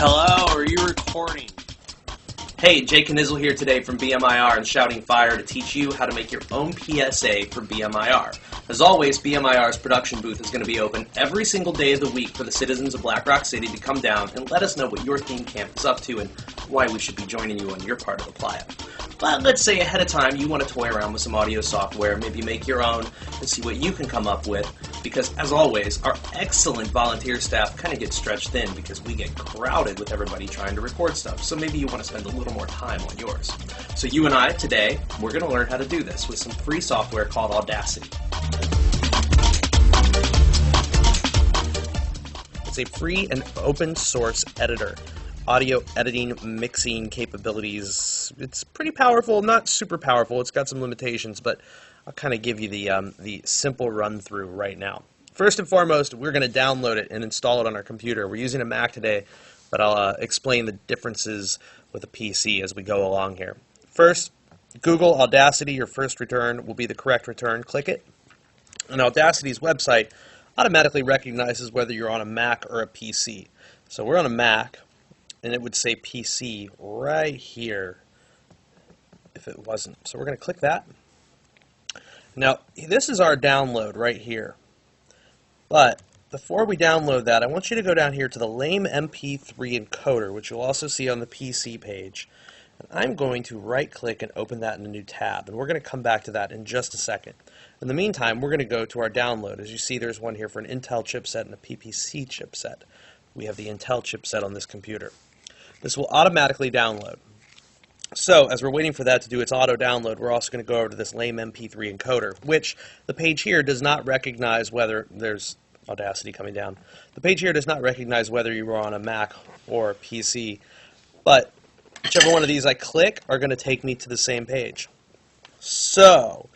Hello, are you recording? Hey, Jake Knizzle here today from BMIR and Shouting Fire to teach you how to make your own PSA for BMIR. As always, BMIR's production booth is going to be open every single day of the week for the citizens of Black Rock City to come down and let us know what your theme camp is up to and why we should be joining you on your part of the playa. But let's say ahead of time you want to toy around with some audio software, maybe make your own and see what you can come up with, because as always, our excellent volunteer staff kind of gets stretched thin because we get crowded with everybody trying to record stuff, so maybe you want to spend a little more time on yours. So you and I, today, we're going to learn how to do this with some free software called Audacity. It's a free and open source editor. Audio editing, mixing capabilities. It's pretty powerful, not super powerful. It's got some limitations, but I'll kind of give you the simple run through right now. First and foremost, we're going to download it and install it on our computer. We're using a Mac today, but I'll explain the differences with a PC as we go along here. First, Google Audacity. Your first return will be the correct return. Click it. And Audacity's website automatically recognizes whether you're on a Mac or a PC. So we're on a Mac, and it would say PC right here if it wasn't. So we're going to click that. Now, this is our download right here. But before we download that, I want you to go down here to the Lame MP3 encoder, which you'll also see on the PC page. And I'm going to right-click and open that in a new tab. And we're going to come back to that in just a second. In the meantime, we're going to go to our download. As you see, there's one here for an Intel chipset and a PPC chipset. We have the Intel chipset on this computer. This will automatically download. So, as we're waiting for that to do its auto download, we're also going to go over to this Lame MP3 encoder, which the page here does not recognize whether there's Audacity coming down. The page here does not recognize whether you are on a Mac or a PC, but whichever one of these I click are going to take me to the same page. So,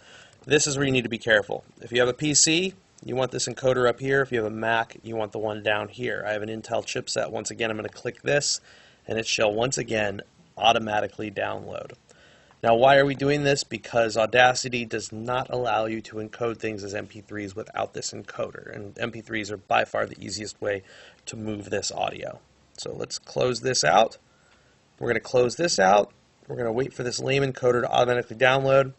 this is where you need to be careful. If you have a PC, you want this encoder up here. If you have a Mac, you want the one down here. I have an Intel chipset. Once again, I'm going to click this, and it shall once again automatically download. Now, why are we doing this? Because Audacity does not allow you to encode things as MP3s without this encoder, and MP3s are by far the easiest way to move this audio. So let's close this out. We're going to close this out. We're going to wait for this Lame encoder to automatically download.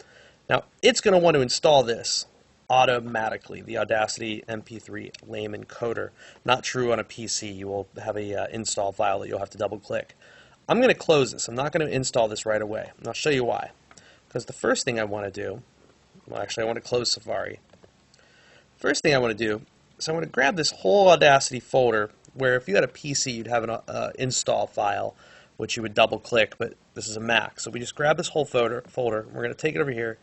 Now, it's going to want to install this automatically, the Audacity MP3 Lame encoder. Not true on a PC. You will have a install file that you'll have to double click. I'm going to close this. I'm not going to install this right away. And I'll show you why. Because the first thing I want to do, well, actually I want to close Safari. First thing I want to do is I want to grab this whole Audacity folder, where if you had a PC you'd have an install file which you would double click, but this is a Mac. So we just grab this whole folder, we're going to take it over here,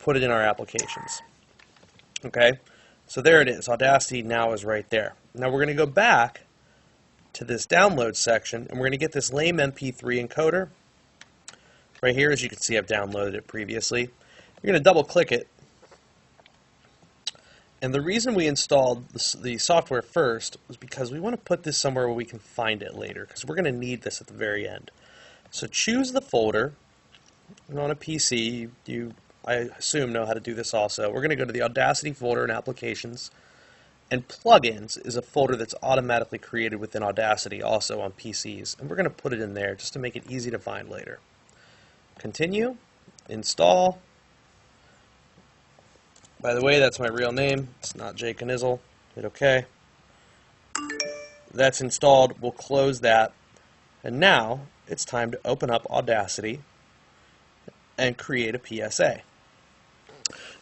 put it in our applications. Okay, so there it is. Audacity now is right there. Now we're going to go back to this download section, and we're going to get this Lame MP3 encoder. Right here, as you can see, I've downloaded it previously. You're going to double click it. And the reason we installed the software first was because we want to put this somewhere where we can find it later, because we're going to need this at the very end. So choose the folder. And on a PC, I assume, know how to do this also. We're going to go to the Audacity folder in Applications, and Plugins is a folder that's automatically created within Audacity, also on PCs. And we're going to put it in there just to make it easy to find later. Continue, install. By the way, that's my real name. It's not Jake Knizzle. Hit OK. That's installed. We'll close that. And now it's time to open up Audacity and create a PSA.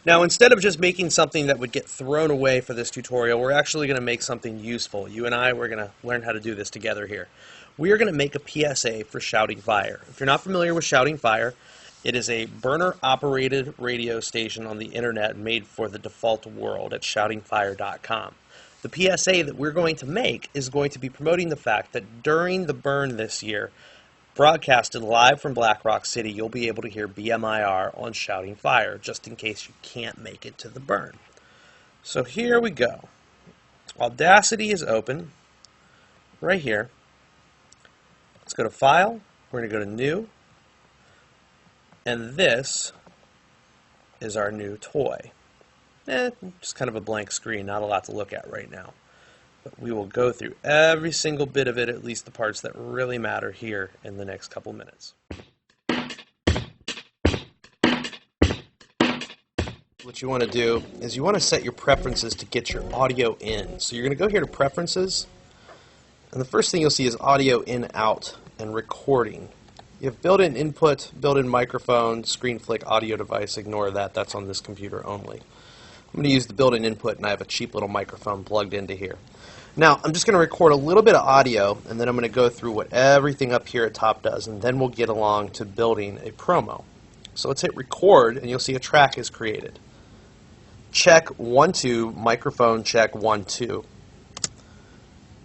Now, instead of just making something that would get thrown away for this tutorial, we're actually going to make something useful. You and I, we're going to learn how to do this together here. We are going to make a PSA for Shouting Fire. If you're not familiar with Shouting Fire, it is a burner-operated radio station on the internet made for the default world at shoutingfire.com. The PSA that we're going to make is going to be promoting the fact that during the burn this year, broadcasted live from Black Rock City, you'll be able to hear BMIR on Shouting Fire, just in case you can't make it to the burn. So here we go. Audacity is open, right here. Let's go to File, we're going to go to New, and this is our new toy. Just kind of a blank screen, not a lot to look at right now. But we will go through every single bit of it, at least the parts that really matter here in the next couple minutes. What you want to do is you want to set your preferences to get your audio in. So you're going to go here to Preferences, and the first thing you'll see is Audio In, Out, and Recording. You have built-in input, built-in microphone, screen flick, audio device. Ignore that. That's on this computer only. I'm going to use the built-in input, and I have a cheap little microphone plugged into here. Now, I'm just going to record a little bit of audio, and then I'm going to go through what everything up here at top does, and then we'll get along to building a promo. So let's hit record, and you'll see a track is created. Check 1, 2, microphone check 1, 2.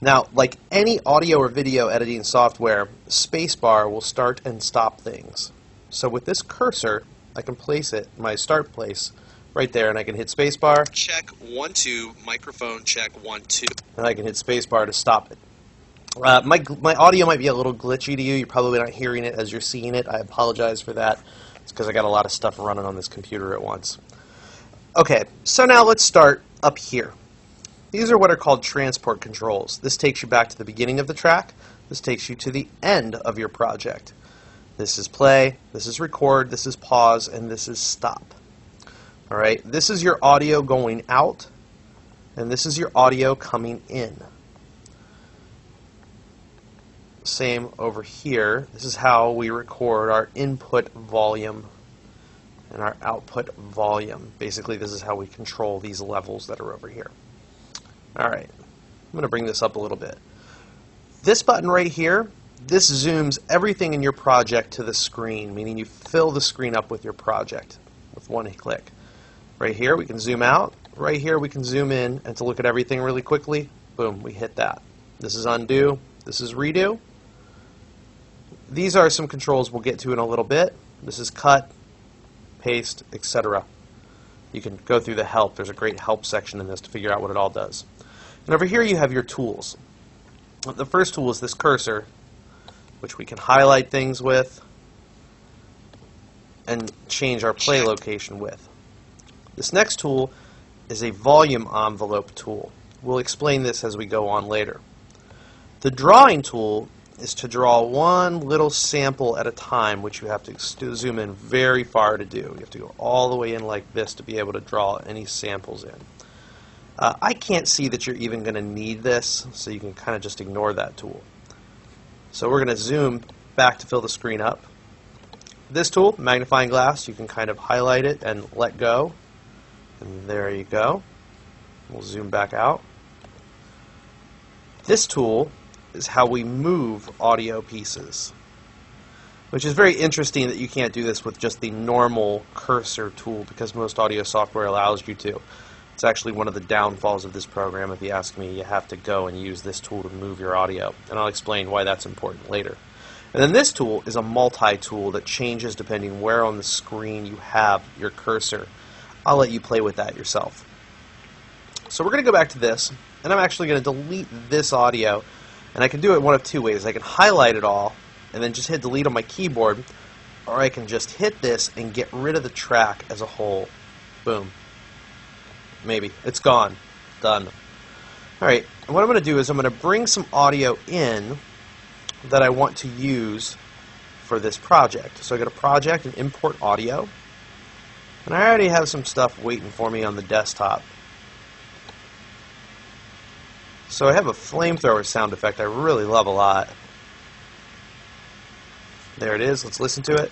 Now, like any audio or video editing software, spacebar will start and stop things. So with this cursor, I can place it, my start place, right there, and I can hit spacebar. Check 1, 2, microphone check 1, 2. And I can hit spacebar to stop it. My audio might be a little glitchy to you. You're probably not hearing it as you're seeing it. I apologize for that. It's because I got a lot of stuff running on this computer at once. Okay, so now let's start up here. These are what are called transport controls. This takes you back to the beginning of the track. This takes you to the end of your project. This is play, this is record, this is pause, and this is stop. All right, this is your audio going out, and this is your audio coming in. Same over here. This is how we record our input volume and our output volume. Basically, this is how we control these levels that are over here. All right, I'm going to bring this up a little bit. This button right here, this zooms everything in your project to the screen, meaning you fill the screen up with your project with one click. Right here, we can zoom out. Right here, we can zoom in, and to look at everything really quickly, boom, we hit that. This is undo. This is redo. These are some controls we'll get to in a little bit. This is cut, paste, etc. You can go through the help. There's a great help section in this to figure out what it all does. And over here you have your tools. The first tool is this cursor, which we can highlight things with and change our play location with. This next tool is a volume envelope tool. We'll explain this as we go on later. The drawing tool is to draw one little sample at a time, which you have to zoom in very far to do. You have to go all the way in like this to be able to draw any samples in. I can't see that you're even going to need this, so you can kind of just ignore that tool. So we're going to zoom back to fill the screen up. This tool, magnifying glass, you can kind of highlight it and let go. And there you go. We'll zoom back out. This tool is how we move audio pieces, which is very interesting that you can't do this with just the normal cursor tool, because most audio software allows you to. It's actually one of the downfalls of this program. If you ask me, you have to go and use this tool to move your audio, and I'll explain why that's important later. And then this tool is a multi-tool that changes depending where on the screen you have your cursor. I'll let you play with that yourself. So we're going to go back to this, and I'm actually going to delete this audio, and I can do it one of two ways. I can highlight it all and then just hit delete on my keyboard, or I can just hit this and get rid of the track as a whole. Boom. Maybe. It's gone. Done. Alright, and what I'm going to do is I'm going to bring some audio in that I want to use for this project. So I go to Project and Import Audio, and I already have some stuff waiting for me on the desktop. So I have a flamethrower sound effect I really love a lot. There it is. Let's listen to it.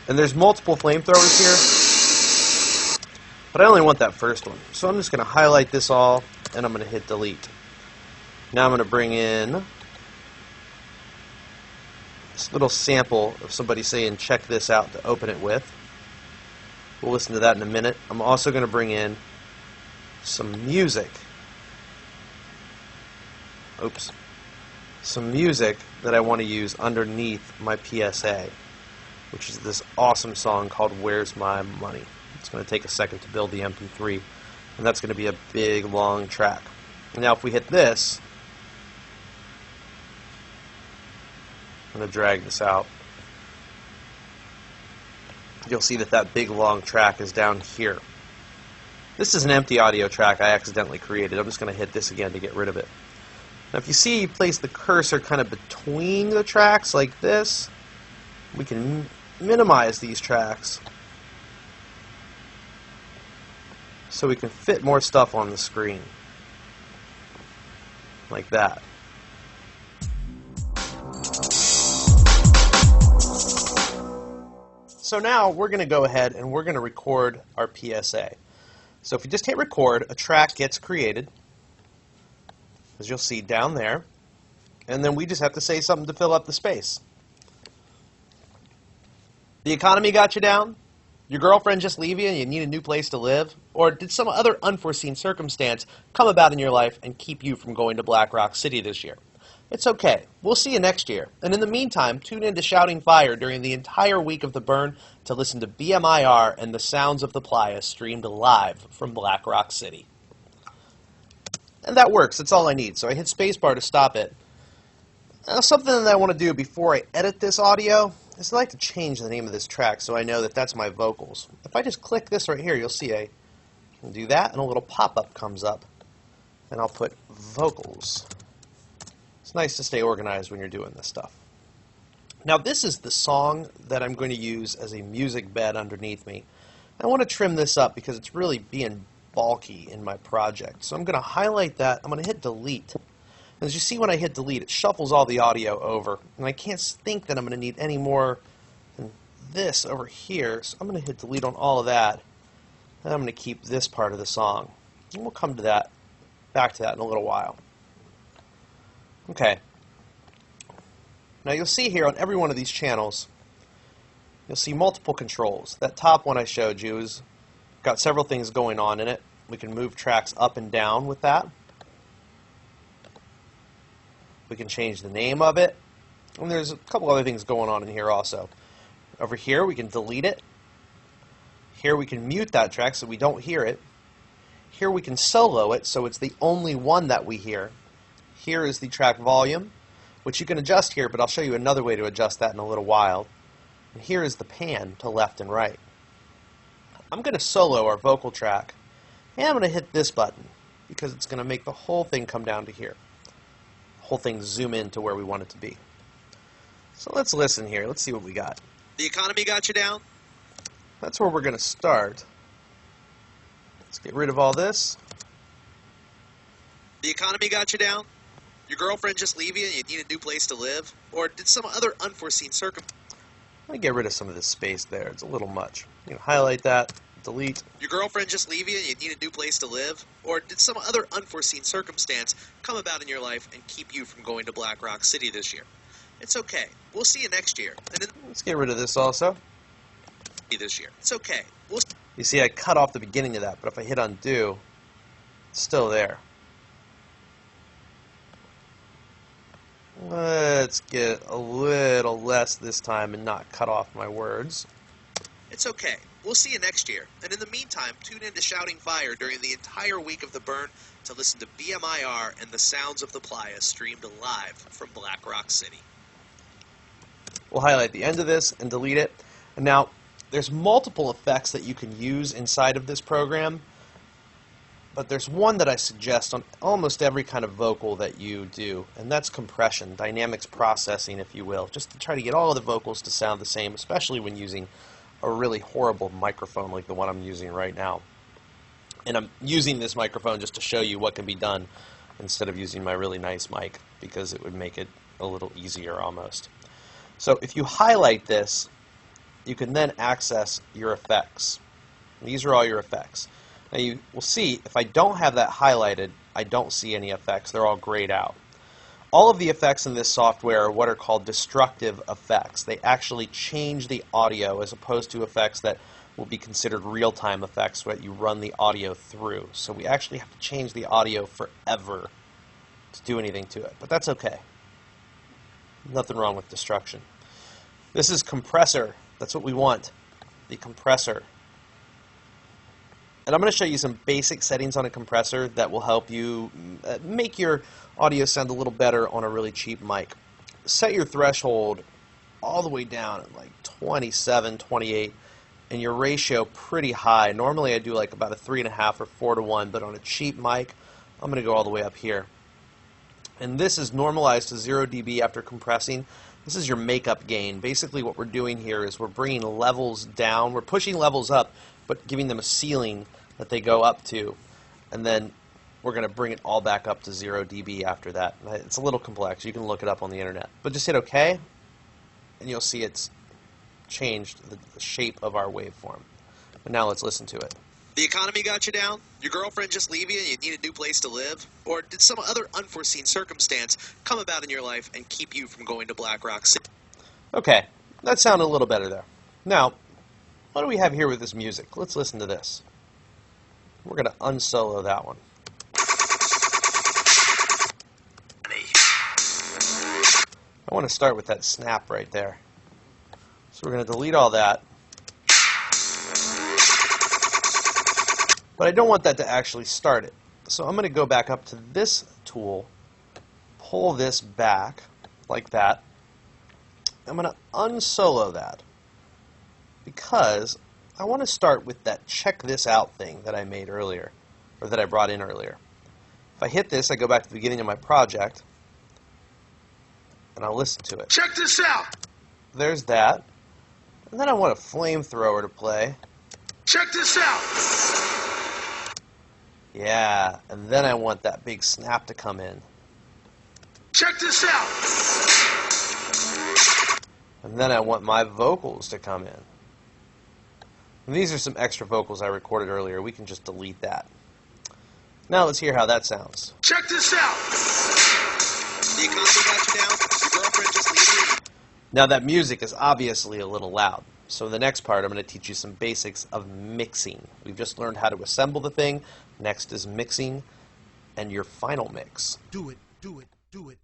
And there's multiple flamethrowers here, but I only want that first one. So I'm just going to highlight this all, and I'm going to hit delete. Now I'm going to bring in this little sample of somebody saying check this out to open it with. We'll listen to that in a minute. I'm also going to bring in some music. Oops. Some music that I want to use underneath my PSA, which is this awesome song called Where's My Money. It's going to take a second to build the MP3, and that's going to be a big, long track. Now if we hit this, I'm going to drag this out. You'll see that that big, long track is down here. This is an empty audio track I accidentally created. I'm just going to hit this again to get rid of it. Now if you see you place the cursor kind of between the tracks like this, we can minimize these tracks so we can fit more stuff on the screen. Like that. So now we're going to go ahead and we're going to record our PSA. So if you just hit record, a track gets created, as you'll see down there, and then we just have to say something to fill up the space. The economy got you down? Your girlfriend just leave you and you need a new place to live? Or did some other unforeseen circumstance come about in your life and keep you from going to Black Rock City this year? It's okay. We'll see you next year. And in the meantime, tune in to Shouting Fire during the entire week of the burn to listen to BMIR and the Sounds of the Playa streamed live from Black Rock City. And that works. That's all I need. So I hit spacebar to stop it. Now, something that I want to do before I edit this audio is I'd like to change the name of this track so I know that that's my vocals. If I just click this right here, you'll see I can do that and a little pop-up comes up. And I'll put vocals. It's nice to stay organized when you're doing this stuff. Now this is the song that I'm going to use as a music bed underneath me. I want to trim this up because it's really being bulky in my project. So I'm going to highlight that. I'm going to hit delete. And as you see when I hit delete, it shuffles all the audio over. And I can't think that I'm going to need any more than this over here. So I'm going to hit delete on all of that. And I'm going to keep this part of the song. And we'll come to that, back to that in a little while. Okay. Now you'll see here on every one of these channels, you'll see multiple controls. That top one I showed you has got several things going on in it. We can move tracks up and down with that. We can change the name of it. And there's a couple other things going on in here also. Over here we can delete it. Here we can mute that track so we don't hear it. Here we can solo it so it's the only one that we hear. Here is the track volume, which you can adjust here, but I'll show you another way to adjust that in a little while. And here is the pan to left and right. I'm going to solo our vocal track, and I'm going to hit this button because it's going to make the whole thing come down to here. The whole thing zoom in to where we want it to be. So let's listen here. Let's see what we got. The economy got you down? That's where we're going to start. Let's get rid of all this. The economy got you down? Your girlfriend just leave you and you need a new place to live? Or did some other unforeseen circumstance... Let me get rid of some of this space there. It's a little much. You know, highlight that, delete. Your girlfriend just leave you and you need a new place to live? Or did some other unforeseen circumstance come about in your life and keep you from going to Black Rock City this year? It's okay. We'll see you next year. And let's get rid of this also. This year. It's okay. You see, I cut off the beginning of that, but if I hit undo, it's still there. Let's get a little less this time and not cut off my words. It's okay. We'll see you next year. And in the meantime, tune in to Shouting Fire during the entire week of the burn to listen to BMIR and the Sounds of the Playa streamed live from Black Rock City. We'll highlight the end of this and delete it. And now, there's multiple effects that you can use inside of this program, but there's one that I suggest on almost every kind of vocal that you do, and that's compression, dynamics processing, if you will, just to try to get all of the vocals to sound the same, especially when using a really horrible microphone like the one I'm using right now. And I'm using this microphone just to show you what can be done instead of using my really nice mic, because it would make it a little easier almost. So if you highlight this, you can then access your effects. These are all your effects. Now you will see, if I don't have that highlighted, I don't see any effects. They're all grayed out. All of the effects in this software are what are called destructive effects. They actually change the audio as opposed to effects that will be considered real-time effects that you run the audio through. So we actually have to change the audio forever to do anything to it. But that's okay. Nothing wrong with destruction. This is compressor. That's what we want. The compressor. And I'm going to show you some basic settings on a compressor that will help you make your audio sound a little better on a really cheap mic. Set your threshold all the way down at like 27, 28. and your ratio pretty high. Normally I do like about a 3.5 or 4 to 1, but on a cheap mic, I'm going to go all the way up here. And this is normalized to 0 dB after compressing. This is your makeup gain. Basically what we're doing here is we're bringing levels down. We're pushing levels up, but giving them a ceiling that they go up to. And then we're going to bring it all back up to 0 dB after that. It's a little complex. You can look it up on the internet. But just hit OK, and you'll see it's changed the shape of our waveform. But now let's listen to it. The economy got you down? Your girlfriend just leave you and you need a new place to live? Or did some other unforeseen circumstance come about in your life and keep you from going to Black Rock City? Okay, that sounded a little better there. Now, what do we have here with this music? Let's listen to this. We're going to unsolo that one. I want to start with that snap right there. So we're going to delete all that. But I don't want that to actually start it. So I'm going to go back up to this tool, pull this back like that. I'm going to unsolo that because I want to start with that check this out thing that I made earlier, or that I brought in earlier. If I hit this, I go back to the beginning of my project, and I'll listen to it. Check this out! There's that. And then I want a flamethrower to play. Check this out! Yeah, and then I want that big snap to come in. Check this out! And then I want my vocals to come in. And these are some extra vocals I recorded earlier. We can just delete that. Now let's hear how that sounds. Check this out! The economy got you down? Your girlfriend just leave you? Now that music is obviously a little loud. So in the next part, I'm going to teach you some basics of mixing. We've just learned how to assemble the thing. Next is mixing and your final mix. Do it, do it, do it.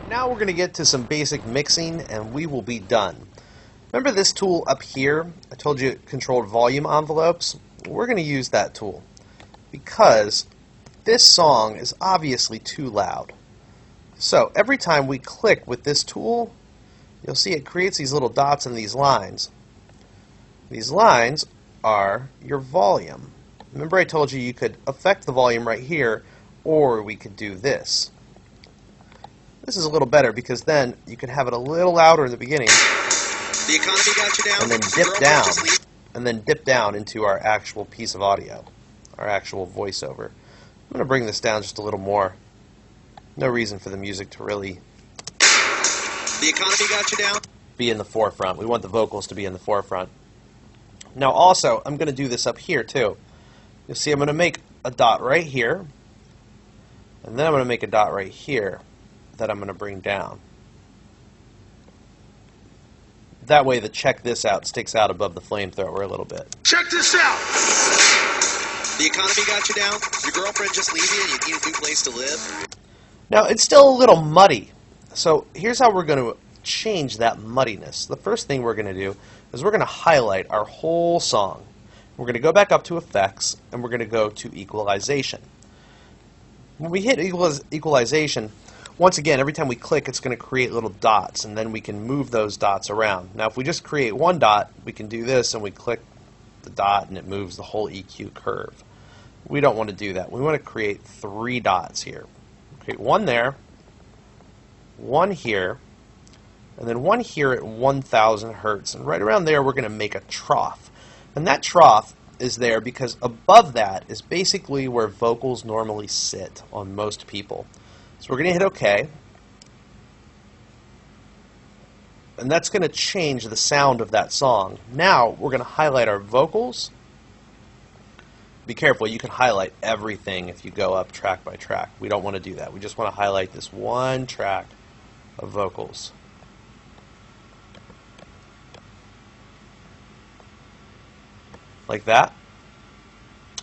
Now we're going to get to some basic mixing and we will be done. Remember this tool up here? I told you it controlled volume envelopes. We're going to use that tool because this song is obviously too loud. So every time we click with this tool, you'll see it creates these little dots and these lines. These lines are your volume. Remember I told you you could affect the volume right here, or we could do this. This is a little better because then you can have it a little louder in the beginning, The economy got you down? and then Your dip girlfriend down, just leave- and then dip down into our actual piece of audio, our actual voiceover. I'm going to bring this down just a little more. No reason for the music to really The economy got you down? be in the forefront. We want the vocals to be in the forefront. Now also, I'm going to do this up here too. You'll see I'm going to make a dot right here, and then I'm going to make a dot right here that I'm going to bring down. That way the check this out sticks out above the flamethrower a little bit. Check this out! The economy got you down? Your girlfriend just leave you and you need a new place to live? Now, it's still a little muddy, so here's how we're going to change that muddiness. The first thing we're going to do is we're going to highlight our whole song. We're going to go back up to Effects, and we're going to go to Equalization. When we hit Equalization, once again, every time we click, it's going to create little dots, and then we can move those dots around. Now, if we just create one dot, we can do this, and we click the dot, and it moves the whole EQ curve. We don't want to do that. We want to create 3 dots here. Create one there, one here, and then one here at 1,000 hertz. And right around there, we're going to make a trough. And that trough is there because above that is basically where vocals normally sit on most people. So we're going to hit OK. And that's going to change the sound of that song. Now we're going to highlight our vocals. Be careful, you can highlight everything if you go up track by track. We don't want to do that. We just want to highlight this one track of vocals. Like that.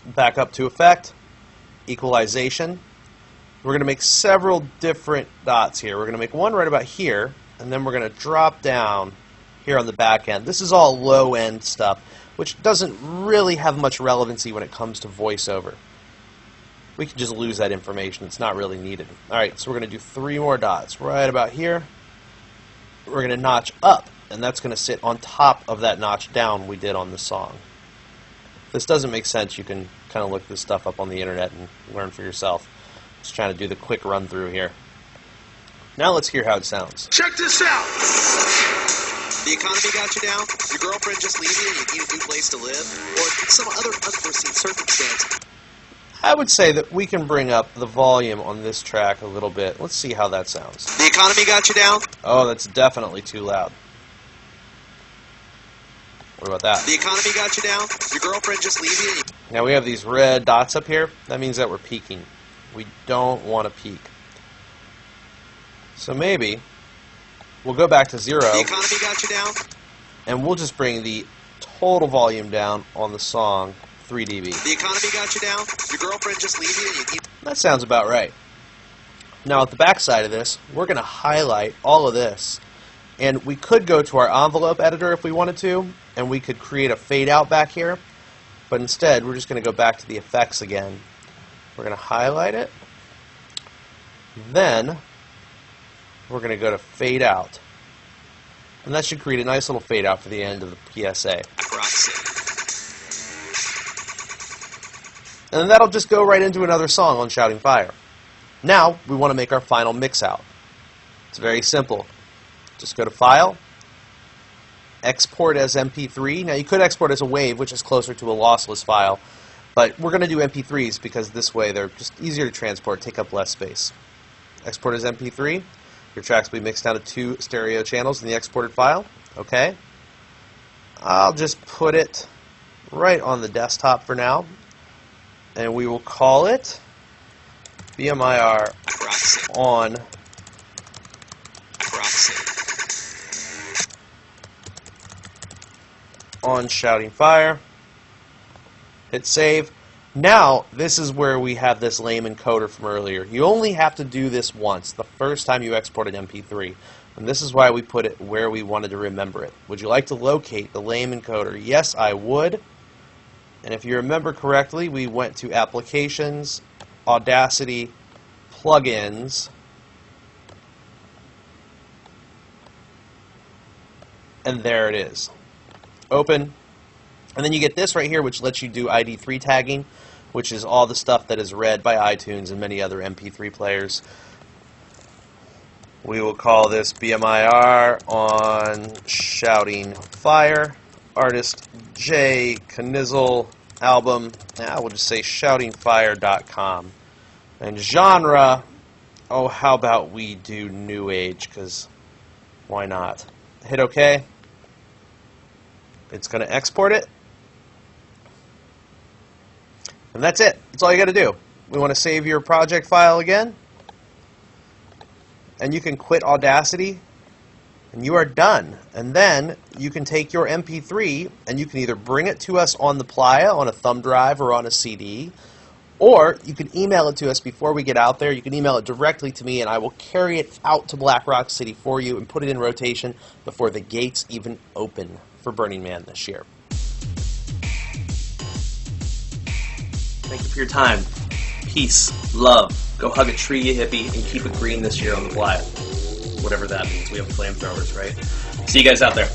Back up to Effect, Equalization. We're going to make several different dots here. We're going to make one right about here, and then we're going to drop down here on the back end. This is all low-end stuff, which doesn't really have much relevancy when it comes to voiceover. We can just lose that information. It's not really needed. Alright, so we're going to do 3 more dots. Right about here. We're going to notch up and that's going to sit on top of that notch down we did on the song. If this doesn't make sense, you can kind of look this stuff up on the internet and learn for yourself. Just trying to do the quick run through here. Now let's hear how it sounds. Check this out. The economy got you down? Your girlfriend just leaving you and you need a new place to live? Or some other unforeseen circumstance? I would say that we can bring up the volume on this track a little bit. Let's see how that sounds. The economy got you down? Oh, that's definitely too loud. What about that? The economy got you down? Your girlfriend just leaving you? Now we have these red dots up here. That means that we're peaking. We don't want to peak. So maybe we'll go back to 0. The economy got you down? And we'll just bring the total volume down on the song 3 dB. The economy got you down? Your girlfriend just leaving you and you need... That sounds about right. Now at the back side of this, we're going to highlight all of this. And we could go to our envelope editor if we wanted to, and we could create a fade out back here. But instead, we're just going to go back to the effects again. We're going to highlight it. Then we're going to go to fade out. And that should create a nice little fade out for the end of the PSA. And then that'll just go right into another song on Shouting Fire. Now, we want to make our final mix out. It's very simple. Just go to File, Export as MP3. Now, you could export as a WAV, which is closer to a lossless file. But we're going to do MP3s because this way they're just easier to transport, take up less space. Export as MP3. Your tracks will be mixed down to 2 stereo channels in the exported file. Okay. I'll just put it right on the desktop for now. And we will call it BMIR on Shouting Fire. Hit save. Now, this is where we have this lame encoder from earlier. You only have to do this once, the first time you export an MP3. And this is why we put it where we wanted to remember it. Would you like to locate the lame encoder? Yes, I would. And if you remember correctly, we went to Applications, Audacity, Plugins, and there it is. Open. And then you get this right here, which lets you do ID3 tagging, which is all the stuff that is read by iTunes and many other MP3 players. We will call this BMIR on Shouting Fire. Artist J. Knizzle. Album, we'll just say shoutingfire.com. And genre, oh, how about we do New Age, because why not? Hit OK. It's going to export it. And that's it. That's all you got to do. We want to save your project file again. And you can quit Audacity. And you are done. And then you can take your MP3 and you can either bring it to us on the Playa, on a thumb drive or on a CD, or you can email it to us before we get out there. You can email it directly to me and I will carry it out to Black Rock City for you and put it in rotation before the gates even open for Burning Man this year. Thank you for your time. Peace, love. Go hug a tree, you hippie, and keep it green this year on the Playa. Whatever that means. We have flamethrowers, right? See you guys out there.